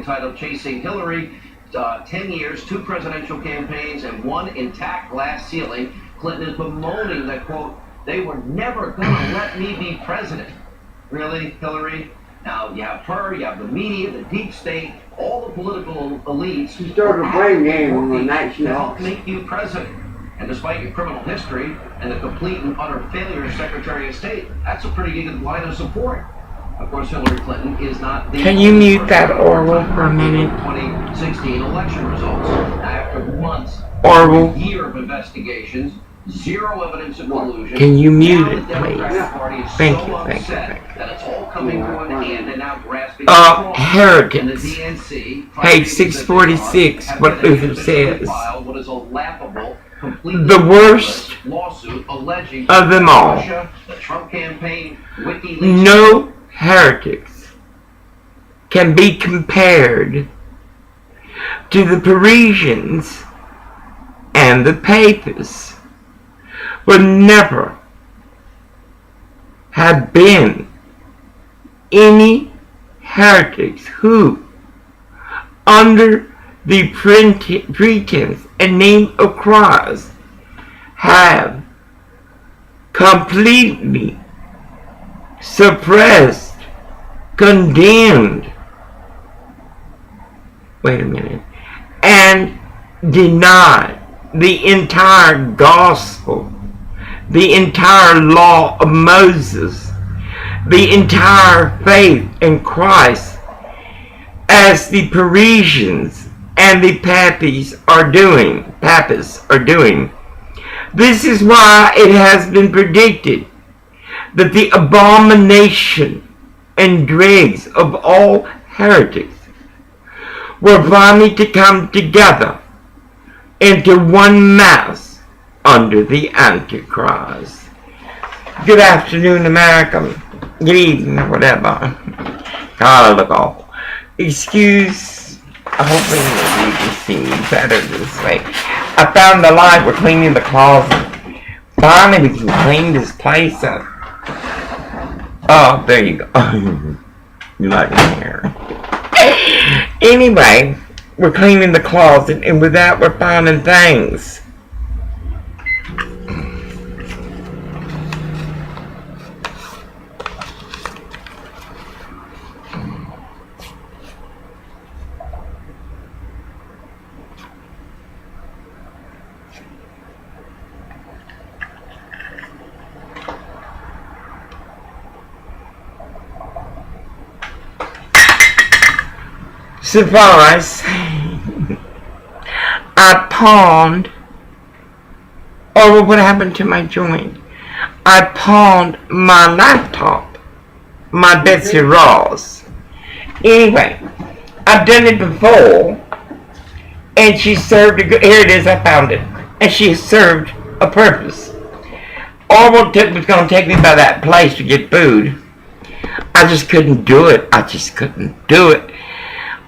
titled Chasing Hillary, 10 years, 2 presidential campaigns, and 1 intact glass ceiling. Clinton is bemoaning that, quote, they were never going to let me be president. Really, Hillary? Now, you have her, you have the media, the deep state, all the political elites. She started a blame game on the national to help make you president. And despite your criminal history and the complete and utter failure as Secretary of State, that's a pretty good line of support. Of course, Hillary Clinton is not the... Can you mute that Orwell for a minute? 2016 election results. After months, Orwell. a year of investigations, zero evidence of collusion. Can you mute now it, the Democratic please? Party is Thank so you, thank you, upset thank you. that it's all coming to an end and now grasping heretics. and the DNC, Page 646, what Luther says. what is a laughable, The worst lawsuit alleging of them all. Russia, the Trump campaign, WikiLeaks. No heretics can be compared to the Parisians and the Papists. Would never have been any heretics who, under the pretense and name of Christ, have completely suppressed, condemned, and denied the entire gospel, the entire law of Moses, the entire faith in Christ, as the Parisians and the Papists are doing. This is why it has been predicted that the abomination and dregs of all heretics were finally to come together into one mass under the Antichrist. Good afternoon, America. Good evening, or whatever. God, I look awful. Excuse, hopefully you can see me better this way. I found the light. We're cleaning the closet. Finally, we can clean this place up. Oh, there you go. You like my hair. Anyway, we're cleaning the closet, and with that, we're finding things. Suffice, I pawned, or what happened to my joint? I pawned my laptop, my Betsy Ross. Anyway, I've done it before, and she served here it is, I found it, and she served a purpose. Orwell was going to take me by that place to get food. I just couldn't do it.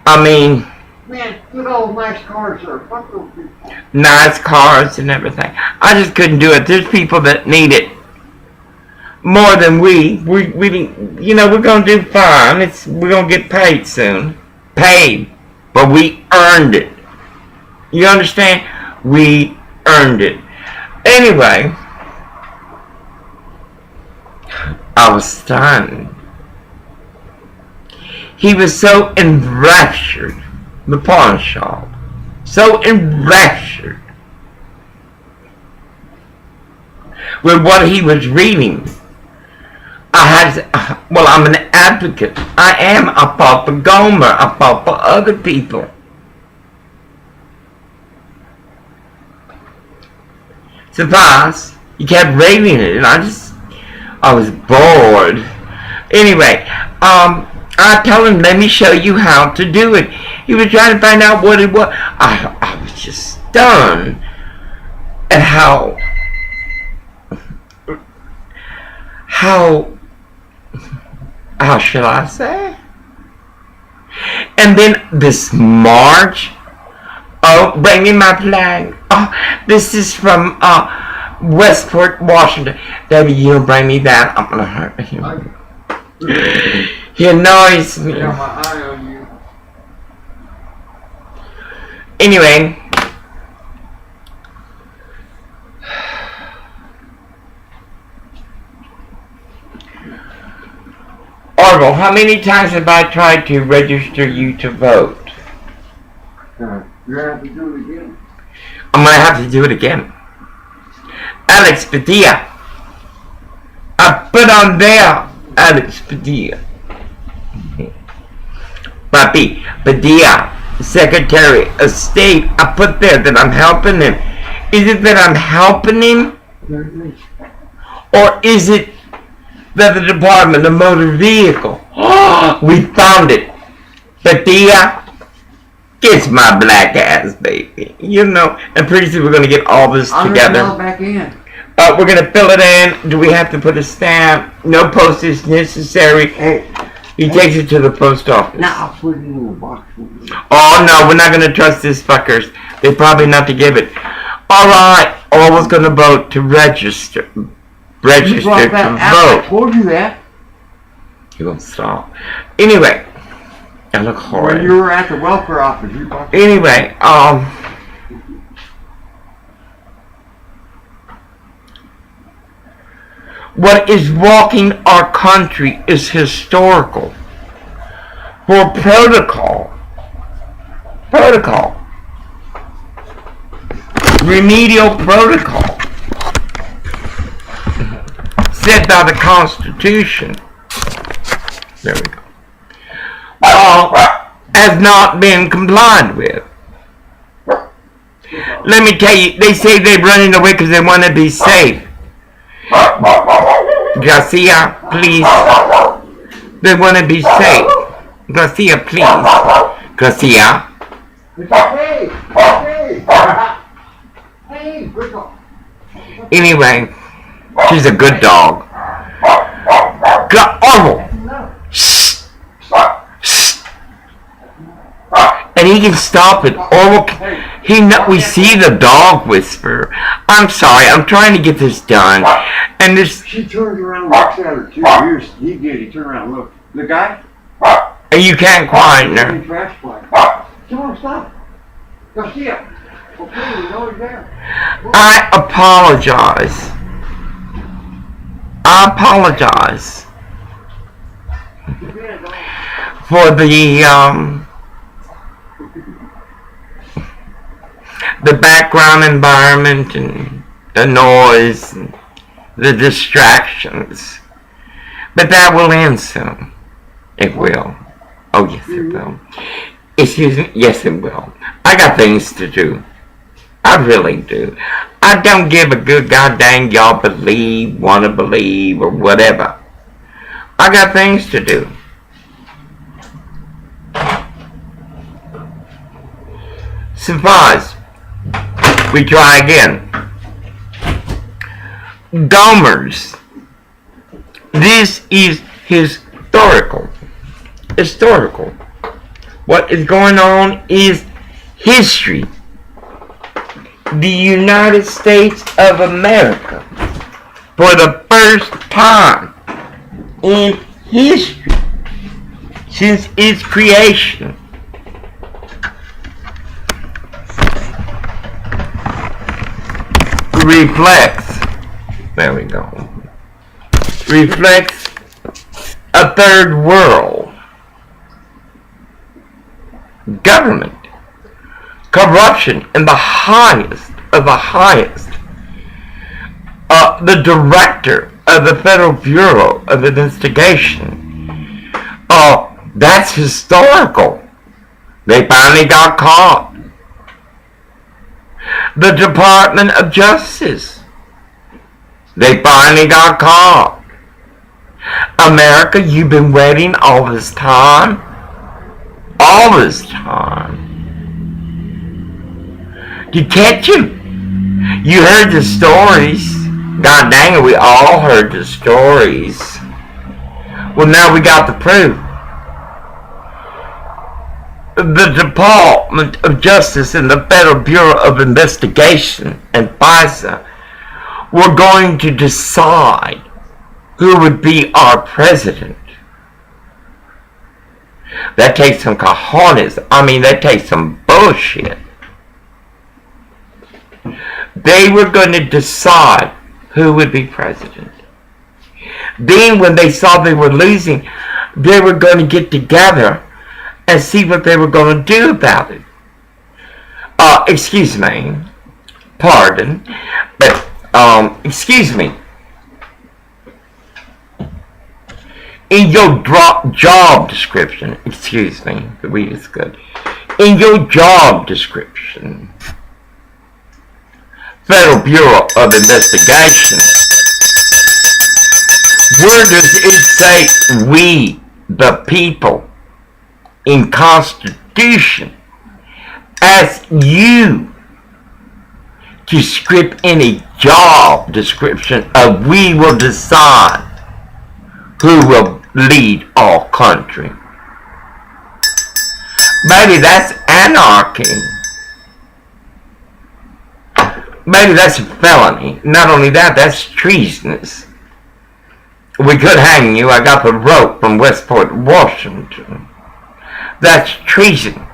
I mean, man, good old nice cars are. Fuck those people. Nice cars and everything. I just couldn't do it. There's people that need it more than we we're going to do fine. We're going to get paid soon. Paid. But we earned it. You understand? We earned it. Anyway, I was stunned. He was so enraptured, the pawn shop, so enraptured with what he was reading. I'm an advocate. I am. I fought for Gomer. I fought for other people. Suffice, he kept reading it, and I was bored. Anyway, I told him, let me show you how to do it. He was trying to find out what it was. I was just stunned at how should I say? And then this march. Oh, bring me my flag. Oh, this is from Westport, Washington. Debbie, you don't bring me that. I'm gonna hurt him. He annoys me. Yeah, my eye on you. Anyway. Orville, how many times have I tried to register you to vote? You're gonna have to do it again. I'm gonna have to do it again. Alex Padilla. I put on there Alex Padilla. Papi Padilla, Secretary of State. I put there that I'm helping him. Is it that I'm helping him? Or is it that the Department of Motor Vehicle? We found it. Padilla, kiss my black ass, baby. You know, and pretty soon we're going to get all this together. I'm back in. We're going to fill it in. Do we have to put a stamp? No postage necessary. Hey. He takes it to the post office. Now I'll put it in a box. Oh, no, we're not going to trust these fuckers. They're probably not to give it. All right, Orwell's going to vote to register. Register to vote. I told you that. You gonna stop? Anyway, I look horrid. When you were at the welfare office, you talked. Anyway, what is walking our country is historical. For protocol, remedial protocol, set by the Constitution, there we go, has not been complied with. Let me tell you, they say they're running away because they want to be safe. Garcia, please. They want to be safe. Garcia, please. Garcia. Hey! Hey! Good dog. Anyway, she's a good dog. Orville. Shh. Shh. And he can stop it. Orville, we see the dog whisperer. I'm sorry, I'm trying to get this done. And this. She turns around and looks at her too. Here's, he did. He turned around and looked. The guy? And you can't quieten her. Trash can. Come on, stop. Garcia. Okay, we know he's there. I apologize. For the background environment and the noise and the distractions. But that will end soon. It will. Oh, yes, it will. Excuse me? Yes, it will. I got things to do. I really do. I don't give a good goddamn y'all believe, want to believe, or whatever. I got things to do. Surprise. We try again. Gomers. This is historical. Historical. What is going on is history. The United States of America, for the first time in history since its creation, reflects a third world government, corruption in the highest of the highest. The director of the Federal Bureau of Investigation. That's historical. They finally got caught. The Department of Justice. They finally got caught. America, you've been waiting all this time. All this time. To catch you. You heard the stories. God dang it, we all heard the stories. Well, now we got the proof. The Department of Justice and the Federal Bureau of Investigation and FISA were going to decide who would be our president. That takes some cojones. I mean, that takes some bullshit. they were going to decide who would be president. Then when they saw they were losing, they were going to get together and see what they were going to do about it. Excuse me. Pardon. But, excuse me. In your job description, excuse me, the weed is good. In your job description, Federal Bureau of Investigation, where does it say we, the people, in Constitution, ask you to script in a job description of we will decide who will lead our country? Maybe that's anarchy. Maybe that's a felony. Not only that, that's treasonous. We could hang you. I got the rope from Westport, Washington. That's treason.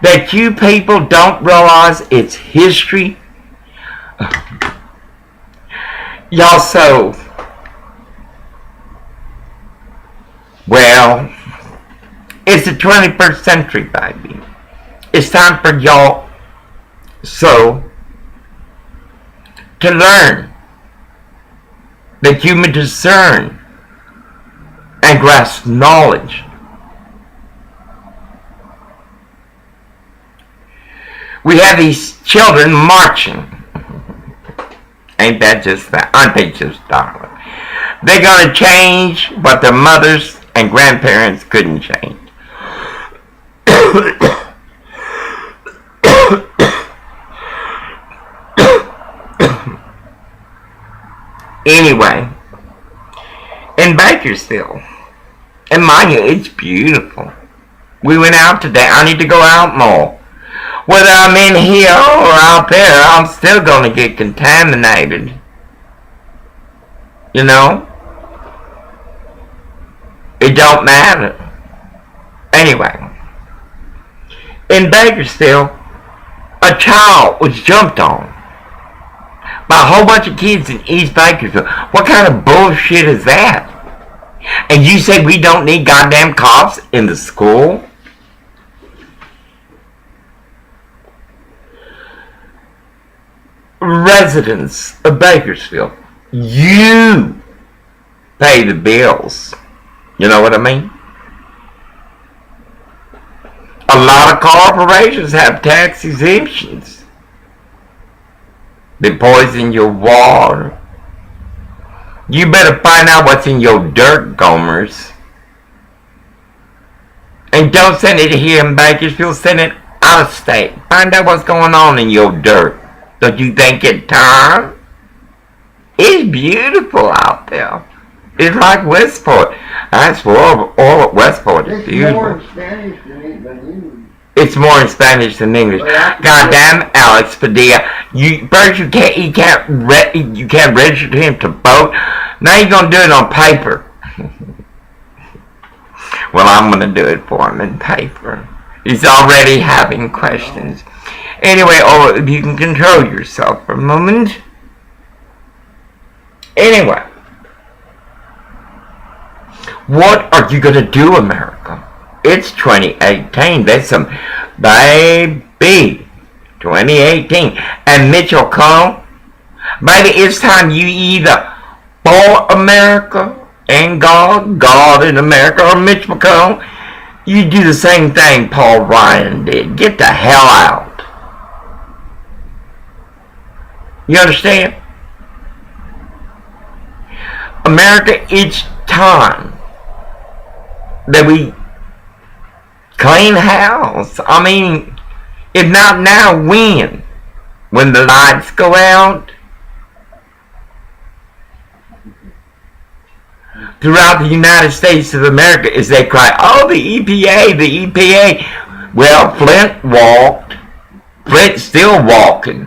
That you people don't realize it's history. Y'all so... Well, it's the 21st century, baby. It's time for y'all so to learn that you may discern and grasp knowledge. We have these children marching. Ain't that just that? Aren't they just darling? They're going to change what their mothers and grandparents couldn't change. Anyway, in Bakersfield, and mind you, it's beautiful. We went out today. I need to go out more. Whether I'm in here or out there, I'm still going to get contaminated. You know? It don't matter. Anyway, in Bakersfield, a child was jumped on by a whole bunch of kids in East Bakersfield. What kind of bullshit is that? And you say we don't need goddamn cops in the school? Residents of Bakersfield, you pay the bills. You know what I mean? A lot of corporations have tax exemptions. They poison your water. You better find out what's in your dirt, Gomers. And don't send it here in Bakersfield, send it out of state. Find out what's going on in your dirt. Don't you think it's time? It's beautiful out there. It's like Westport. That's all Westport is beautiful. It's more in Spanish than English. It's more in Spanish than English. Goddamn Alex Padilla. You can't register him to vote. Now you're gonna do it on paper. Well, I'm gonna do it for him in paper. He's already having questions. Anyway, if you can control yourself for a moment. Anyway. What are you going to do, America? It's 2018. That's some baby. 2018. And Mitch McConnell, baby, it's time you either for America and God in America, or Mitch McConnell, you do the same thing Paul Ryan did. Get the hell out. You understand? America, it's time that we clean house. I mean, if not now, when? When the lights go out? Throughout the United States of America, as they cry, oh, the EPA, the EPA. Well, Flint walked. Flint's still walking.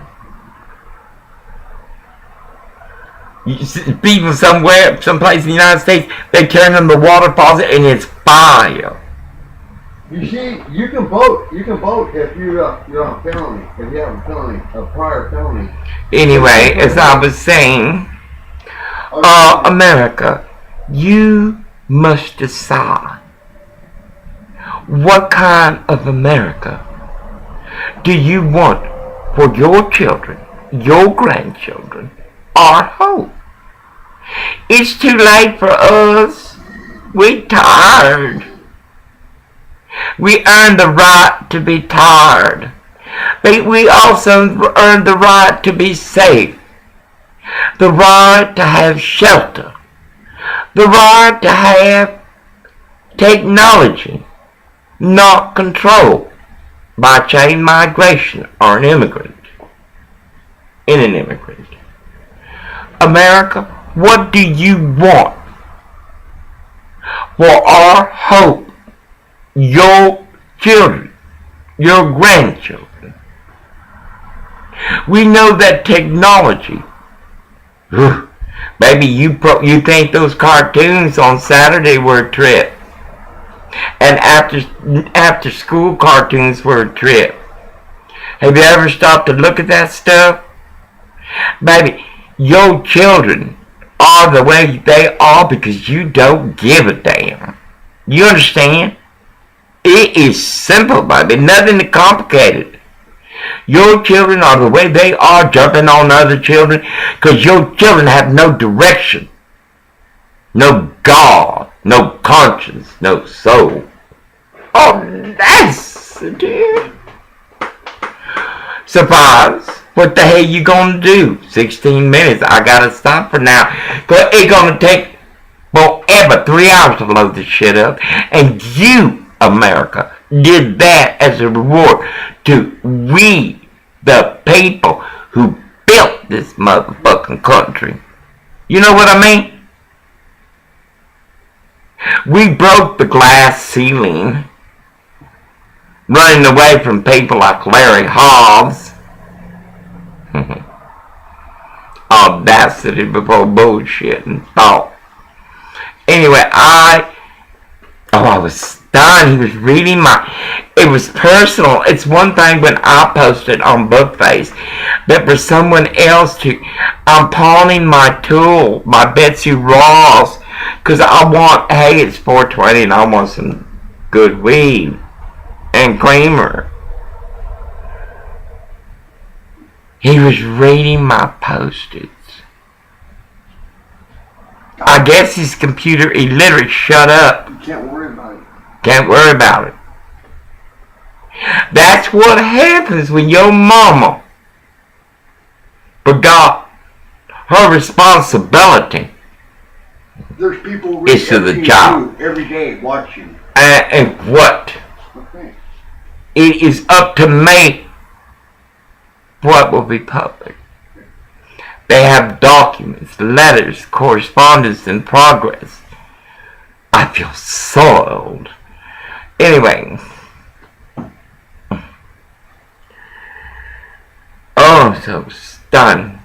People somewhere, someplace in the United States, they turn on the water faucet and it's fire. You see, you can vote. You can vote if you're on a felony. If you have a felony, a prior felony. Anyway, as I was saying, America, you must decide what kind of America do you want for your children, your grandchildren, or hope. It's too late for us. We're tired. We earn the right to be tired. But we also earn the right to be safe. The right to have shelter. The right to have technology, not controlled by chain migration or an immigrant. America, what do you want for our hope, your children, your grandchildren? We know that technology, baby, you think those cartoons on Saturday were a trip, and after school cartoons were a trip. Have you ever stopped to look at that stuff? Baby, your children are the way they are because you don't give a damn. You understand? It is simple, baby. Nothing complicated. Your children are the way they are, jumping on other children, because your children have no direction, no God, no conscience, no soul. Oh, that's it. Surprise. What the hell you gonna do? 16 minutes. I gotta stop for now. It's gonna take forever, 3 hours to load this shit up. And you, America, did that as a reward to we, the people who built this motherfucking country. You know what I mean? We broke the glass ceiling, running away from people like Larry Hobbs. Audacity before bullshit and thought. Anyway, I was stunned. He was reading it was personal. It's one thing when I posted on Bookface, but for someone else I'm pawning my tool, my Betsy Ross, because hey, it's 420 and I want some good weed and creamer. He was reading my post-its. I guess his computer illiterate. Shut up. You can't worry about it. Can't worry about it. That's what happens when your mama forgot her responsibility. There's people it's to the job every day watching. And what? Okay. It is up to me what will be public. They have documents, letters, correspondence in progress. I feel so old. Anyway. Oh, so stunned.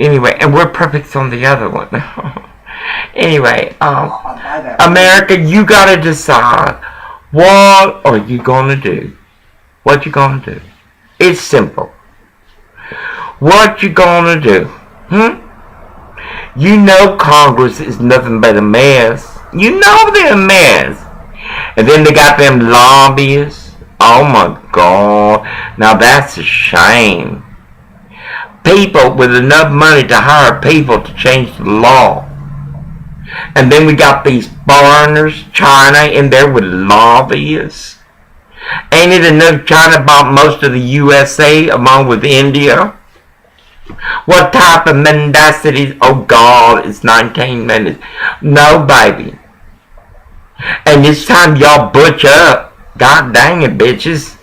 Anyway, and we're perfect on the other one. Anyway, America, you gotta decide what are you gonna do. What you gonna do? It's simple. What you gonna do? You know Congress is nothing but a mess. You know they're a mess. And then they got them lobbyists. Oh my God. Now that's a shame. People with enough money to hire people to change the law. And then we got these foreigners, China, in there with lobbyists. Ain't it enough China bought most of the USA along with India? What type of mendacity? Oh God, it's 19 minutes. No, baby. And this time y'all butch up. God dang it, bitches.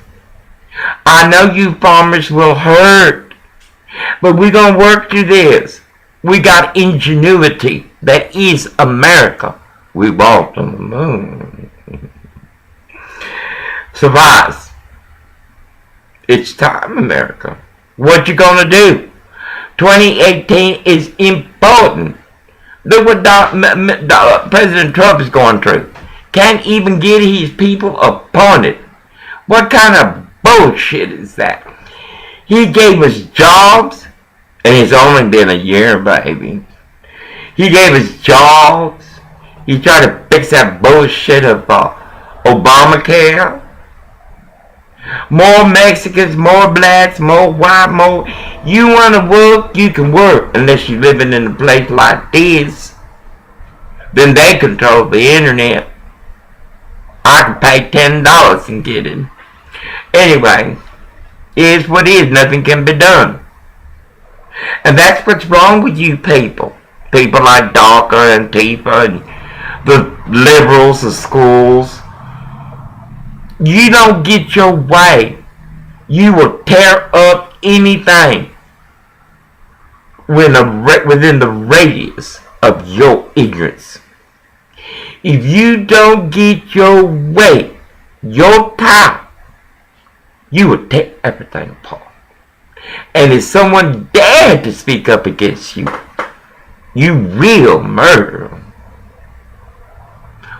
I know you farmers will hurt, but we're gonna work through this. We got ingenuity. That is America. We walked on the moon. Surprise. It's time, America. What you gonna do? 2018 is important. Look what President Trump is going through. can't even get his people appointed. What kind of bullshit is that? He gave us jobs, and it's only been a year, baby. He gave us jobs. He tried to fix that bullshit of Obamacare. More Mexicans, more blacks, more white, more. You want to work, you can work. Unless you're living in a place like this. Then they control the internet. I can pay $10 and get it. Anyway, it is what it is. Nothing can be done. And that's what's wrong with you people. People like DACA and Tifa and the liberals, the schools. You don't get your way, you will tear up anything within the radius of your ignorance. If you don't get your way, your power, you will tear everything apart. And if someone dared to speak up against you, you will murder them.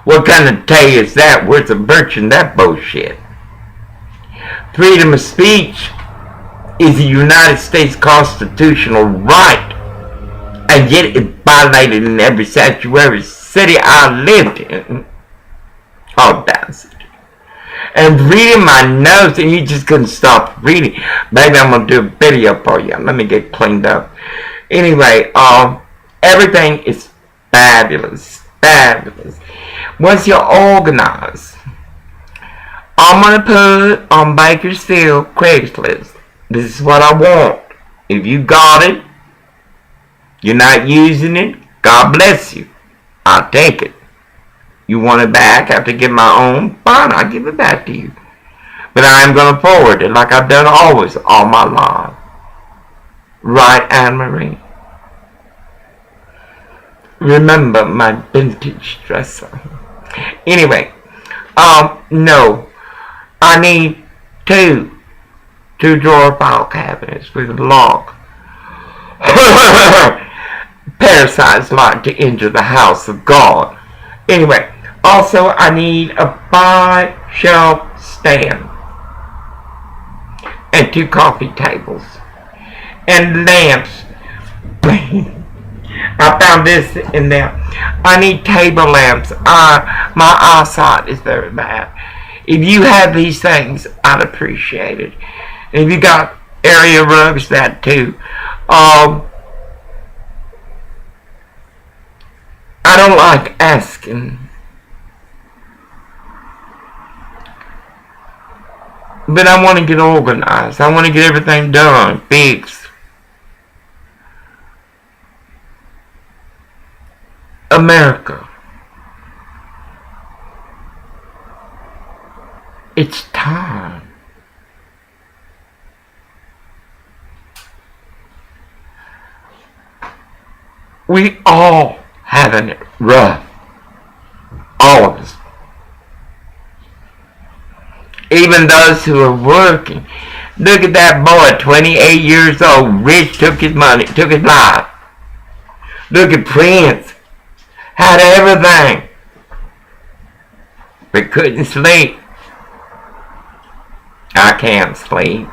What kind of tale is that? Where's the virtue in that bullshit? Freedom of speech is a United States constitutional right, and yet it's violated in every sanctuary city I lived in. Audacity. And reading my notes, and you just couldn't stop reading. Maybe I'm going to do a video for you. Let me get cleaned up. Anyway, everything is fabulous. Fabulous. Once you're organized, I'm going to put on Bakersfield Craigslist. This is what I want. If you got it, you're not using it, God bless you. I'll take it. You want it back after get my own? Fine, I'll give it back to you. But I am going to forward it like I've done always, all my life. Right, Anne-Marie? Remember my vintage dresser. Anyway, no. I need two drawer file cabinets with a lock. Parasites like to enter the house of God. Anyway, also I need a 5-shelf stand and 2 coffee tables and lamps. I found this in there. I need table lamps. My eyesight is very bad. If you have these things, I'd appreciate it. And if you got area rugs, that too. I don't like asking. But I want to get organized. I want to get everything done, fixed. America. It's time. We all having it rough. All of us. Even those who are working. Look at that boy, 28 years old, rich, took his money, took his life. Look at Prince. Had everything, but couldn't sleep. I can't sleep.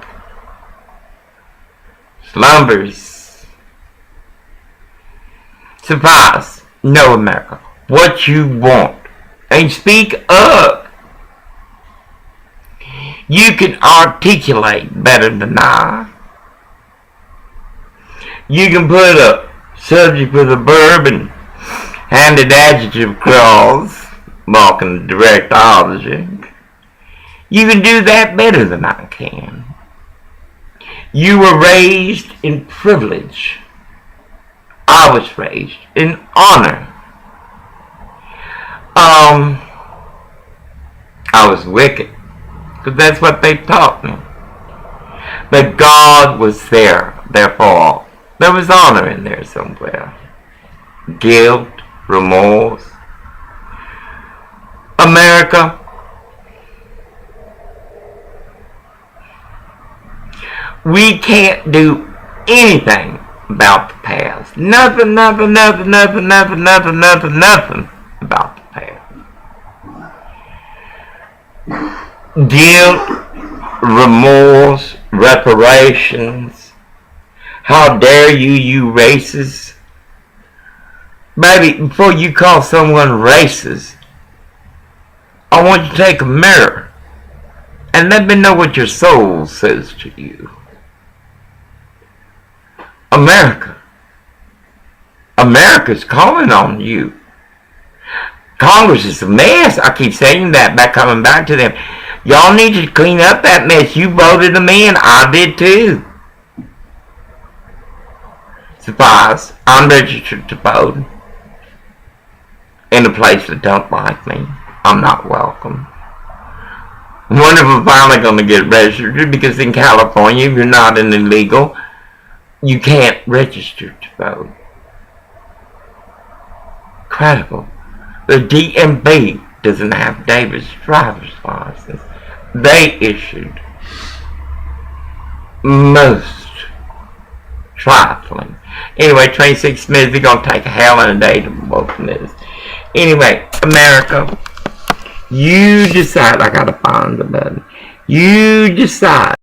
Slumbers. Suffice. Know, America, what you want, and speak up. You can articulate better than I. You can put a subject with a verb and handed adjective clause, marking the direct object. You can do that better than I can. You were raised in privilege. I was raised in honor. I was wicked, because that's what they taught me. But God was there, therefore there was honor in there somewhere. Guilt, remorse. America, we can't do anything about the past. Nothing about the past. guilt, remorse, reparations. How dare you, you racist? Baby, before you call someone racist, I want you to take a mirror and let me know what your soul says to you. America's calling on you. Congress is a mess. I keep saying that, coming back to them. Y'all need to clean up that mess. You voted them in. I did too. Surprise. I'm registered to vote. In a place that don't like me. I'm not welcome. Wonder if I'm finally going to get registered, because in California, if you're not an illegal, you can't register to vote. Incredible. The DMV doesn't have David's driver's license. They issued most trifling. Anyway, 26 minutes, we're going to take a hell and a day to both minutes. Anyway, America, you decide. I got to find the button. You decide.